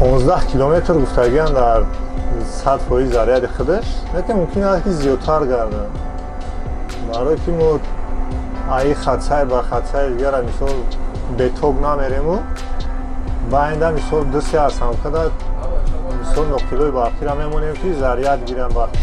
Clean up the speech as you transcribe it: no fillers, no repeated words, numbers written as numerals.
15 کیلومتر گفتگیان در 100% заряди خودش، لیکن ممکن است که زیادتر گرده. برای که ما ای خدسای با خدسای دیگر مثال به توگ نمیریم و با اینده مثال 2-3 هستم که مثال نقطه‌های باقی را میمونیم که ضریعت گیرن وقتی